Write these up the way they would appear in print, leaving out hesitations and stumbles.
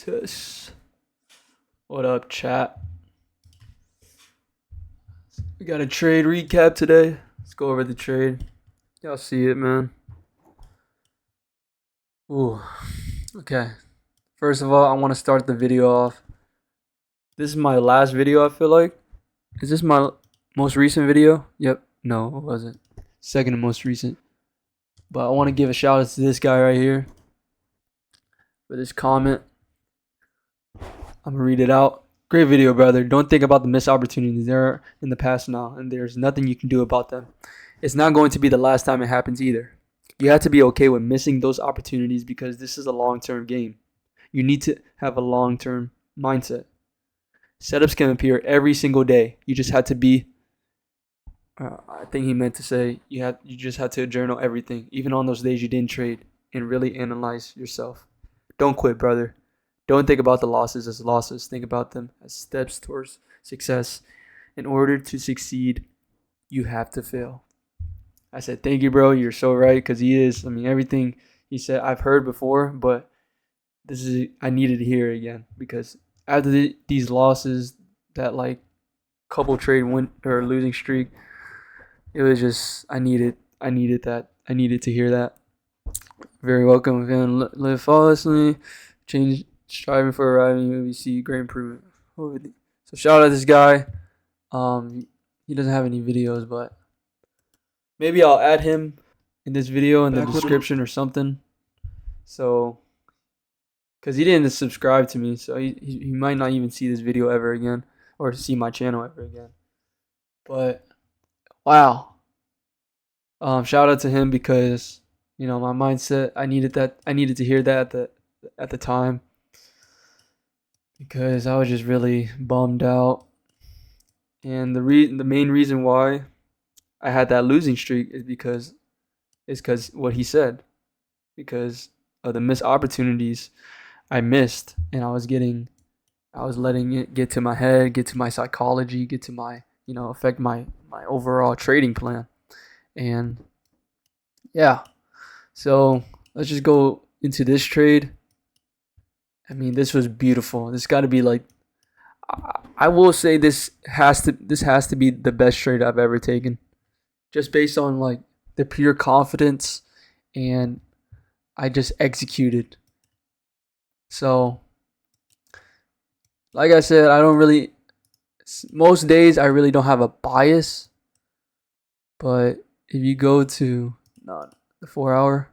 Tis. What up, chat? We got a trade recap today. Let's go over the trade. Y'all see it, man. Ooh. Okay. First of all, I want to start the video off. This is my last video, I feel like. Is this my most recent video? Yep. No, it wasn't. Second to most recent. But I want to give a shout out to this guy right here for this comment. I'm going to read it out. Great video, brother. Don't think about the missed opportunities. They're in the past now, and there's nothing you can do about them. It's not going to be the last time it happens either. You have to be okay with missing those opportunities because this is a long-term game. You need to have a long-term mindset. Setups can appear every single day. You just had to be. I think he meant to say you just had to journal everything, even on those days you didn't trade, and really analyze yourself. Don't quit, brother. Don't think about the losses as losses. Think about them as steps towards success. In order to succeed, you have to fail. I said, thank you, bro. You're so right, because he is. I mean, everything he said I've heard before, but I needed to hear it again because after these losses, that like couple trade win or losing streak, it was just I needed that. I needed to hear that. Very welcome. Again, live flawlessly. Change. Striving for arriving, we see great improvement. So shout out to this guy. He doesn't have any videos, but maybe I'll add him in this video in the description or something. So, because he didn't subscribe to me, so he might not even see this video ever again or see my channel ever again. But wow, shout out to him because my mindset. I needed that. I needed to hear that at the time. Because I was just really bummed out, and the main reason why I had that losing streak is because what he said, because of the missed opportunities I missed, and I was letting it get to my head, get to my psychology, get to my affect my overall trading plan, and yeah, so let's just go into this trade. I mean, this was beautiful. This got to be like, I will say this has to be the best trade I've ever taken, just based on like the pure confidence, and I just executed. So, like I said, most days I really don't have a bias, but if you go to the 4 hour,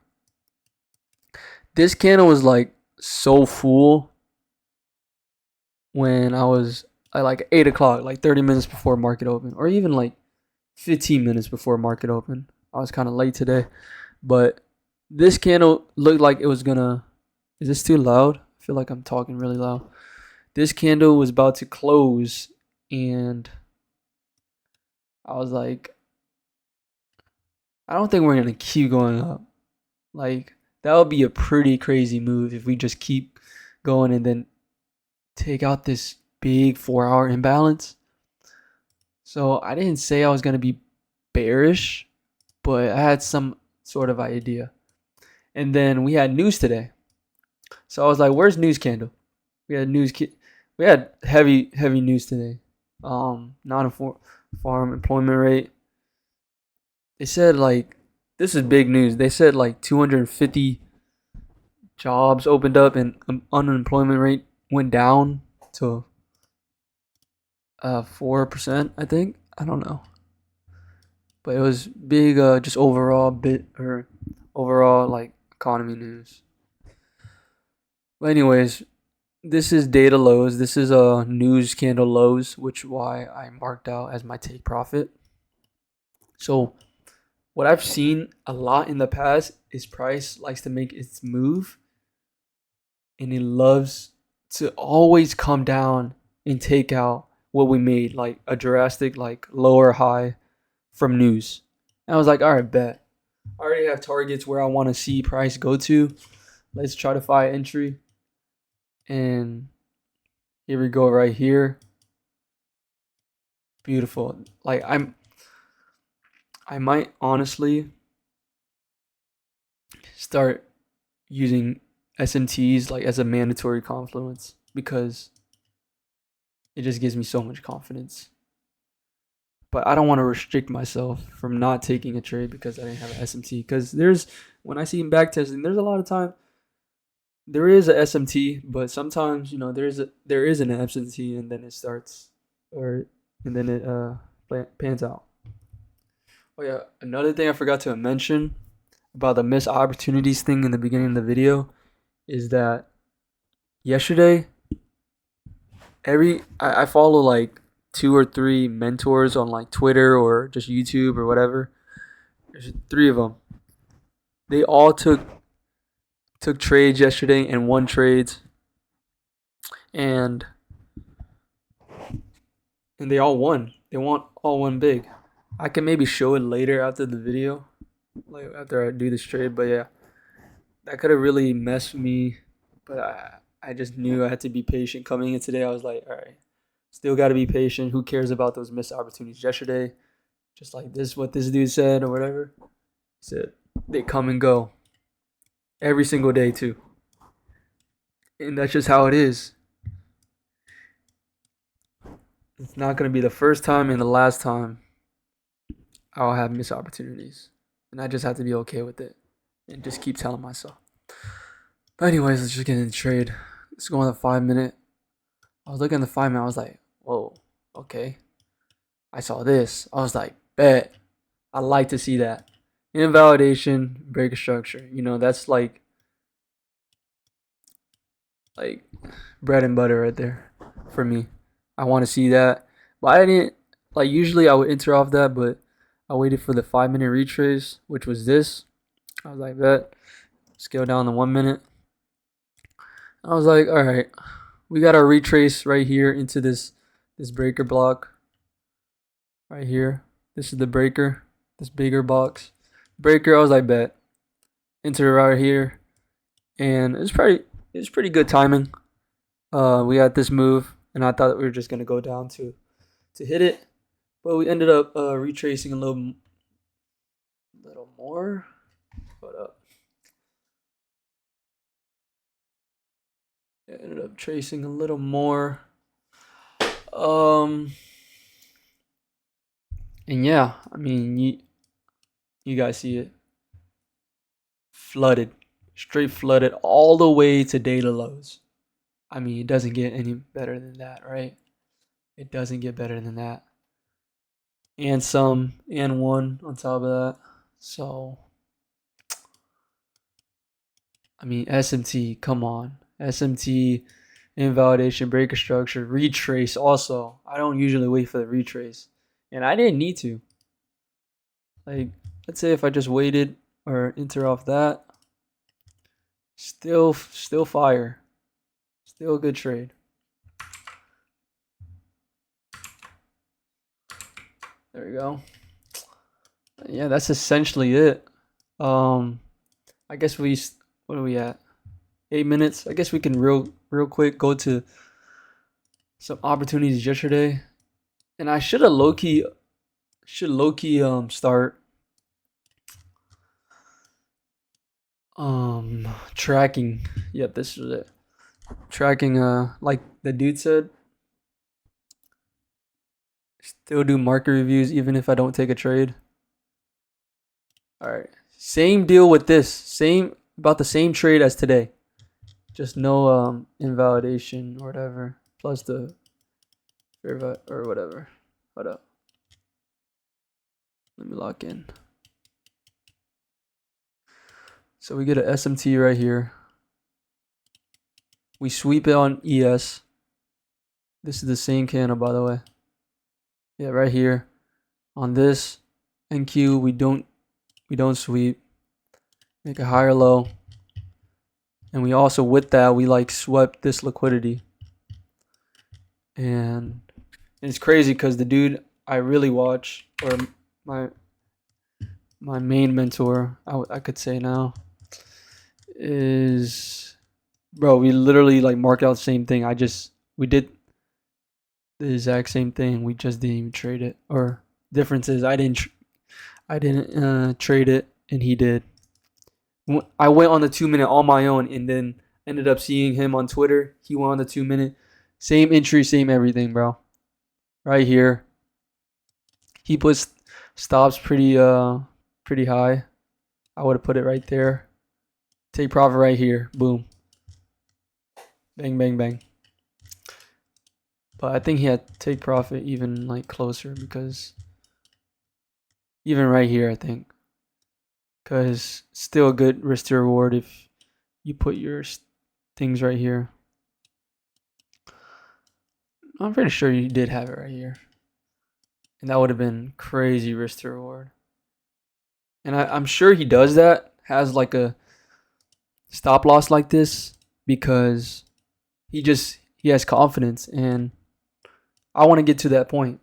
this candle was like so full when I was at like 8 o'clock, like 30 minutes before market open, or even like 15 minutes before market open. I was kind of late today, but this candle looked like it was gonna. Is this too loud? I feel like I'm talking really loud. This candle was about to close, and I was like, I don't think we're gonna keep going up. Like, that would be a pretty crazy move if we just keep going and then take out this big 4 hour imbalance. So I didn't say I was going to be bearish, but I had some sort of idea. And then we had news today. So I was like, where's news candle? We had we had heavy news today. Non-farm employment rate. They said like, this is big news. They said like 250 jobs opened up and unemployment rate went down to 4%, I think. I don't know, but it was big. Just overall like economy news. But anyways, this is data lows. This is a news candle lows, which why I marked out as my take profit. So what I've seen a lot in the past is price likes to make its move, and it loves to always come down and take out what we made, like a drastic like lower high from news. And I was like, all right, bet. I already have targets where I want to see price go to. Let's try to find entry. And here we go right here. Beautiful. Like I might honestly start using SMTs like as a mandatory confluence because it just gives me so much confidence. But I don't want to restrict myself from not taking a trade because I didn't have an SMT. Because when I see him back testing, there's a lot of time there is a SMT, but sometimes there is an absentee, and then it starts, and then it pans out. Oh yeah, another thing I forgot to mention about the missed opportunities thing in the beginning of the video is that yesterday, I follow like 2 or 3 mentors on like Twitter or just YouTube or whatever. There's 3 of them. They all took trades yesterday and won trades, and they all won. They all won big. I can maybe show it later after the video, like after I do this trade. But yeah, that could have really messed me. But I just knew I had to be patient. Coming in today, I was like, all right, still got to be patient. Who cares about those missed opportunities yesterday? Just like this, what this dude said or whatever. He said they come and go every single day too, and that's just how it is. It's not going to be the first time and the last time I'll have missed opportunities. And I just have to be okay with it and just keep telling myself. But anyways, let's just get into the trade. Let's go on the 5-minute. I was looking at the 5-minute. I was like, whoa, okay. I saw this. I was like, bet. I like to see that. Invalidation, break of structure. That's like bread and butter right there for me. I want to see that. But I didn't, usually I would enter off that, but I waited for the 5-minute retrace, which was this. I was like, bet. Scale down to 1 minute. I was like, all right, we got our retrace right here into this breaker block. Right here. This is the breaker. This bigger box. Breaker, I was like, bet. Enter right here. And it's pretty good timing. We got this move, and I thought we were just gonna go down to hit it, but we ended up retracing a little more. Hold up. Yeah, ended up tracing a little more. And yeah, I mean, you guys see it. Flooded. Straight flooded all the way to data lows. I mean, it doesn't get any better than that, right? It doesn't get better than that. And some, and one on top of that. So, I mean, SMT, come on. SMT, invalidation, breaker structure, retrace also. I don't usually wait for the retrace. And I didn't need to. Like, let's say if I just waited or enter off that, still fire. Still a good trade. There we go. Yeah, that's essentially it. I guess what are we at? 8 minutes. I guess we can real quick go to some opportunities yesterday. And I should low key start tracking. Yep, this is it. Tracking like the dude said. Still do market reviews even if I don't take a trade. Alright. Same deal with this. About the same trade as today. Just no invalidation or whatever. Plus the fair or whatever. Hold up. Let me lock in. So we get an SMT right here. We sweep it on ES. This is the same candle, by the way. Yeah, right here. On this NQ, we don't sweep. Make a higher low. And we also, with that, we swept this liquidity. And it's crazy because the dude I really watch, or my main mentor, I could say now, is, bro, we literally marked out the same thing. We did the exact same thing. We just didn't even trade it. Or difference is I didn't trade it, and he did. I went on the 2 minute on my own, and then Ended up seeing him on Twitter. He won the 2 minute. Same entry, same everything, bro. Right here. He puts stops pretty high. I would have put it right there. Take profit right here. Boom. Bang, bang, bang. But I think he had take profit even like closer because even right here, I think. Because still a good risk to reward if you put your things right here. I'm pretty sure you did have it right here. And that would have been crazy risk to reward. And I'm sure he does that, has like a stop loss like this because he has confidence, and I want to get to that point.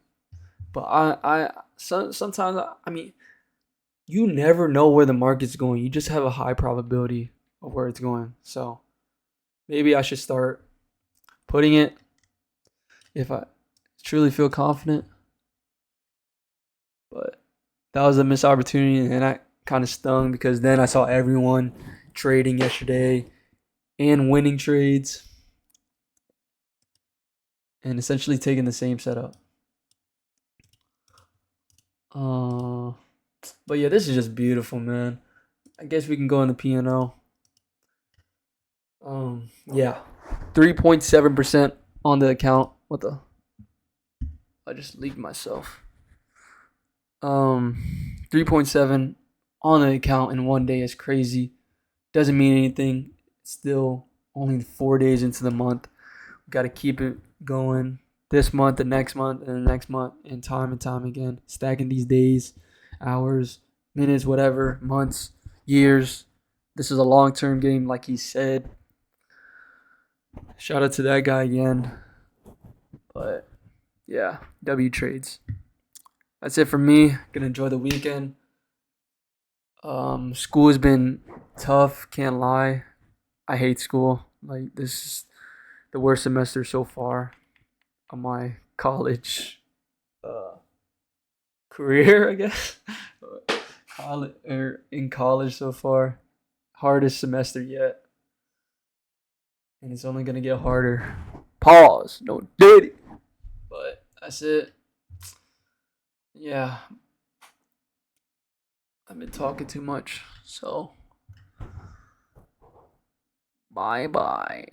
But sometimes, I mean, you never know where the market's going. You just have a high probability of where it's going. So maybe I should start putting it if I truly feel confident. But that was a missed opportunity, and I kind of stung because then I saw everyone trading yesterday and winning trades and essentially taking the same setup. But yeah, this is just beautiful, man. I guess we can go into P&O. Yeah, 3.7% on the account. What the? I just leaked myself. 3.7 on the account in 1 day is crazy. Doesn't mean anything. It's still only 4 days into the month. We got to keep it going this month, the next month, and the next month, and time again. Stacking these days, hours, minutes, whatever, months, years. This is a long-term game, like he said. Shout out to that guy again. But yeah, W trades. That's it for me. Gonna enjoy the weekend. School has been tough, can't lie. I hate school. Like, this is the worst semester so far of my college career, I guess. In college so far. Hardest semester yet. And it's only gonna get harder. Pause. No diddy. But that's it. Yeah. I've been talking too much. So bye bye.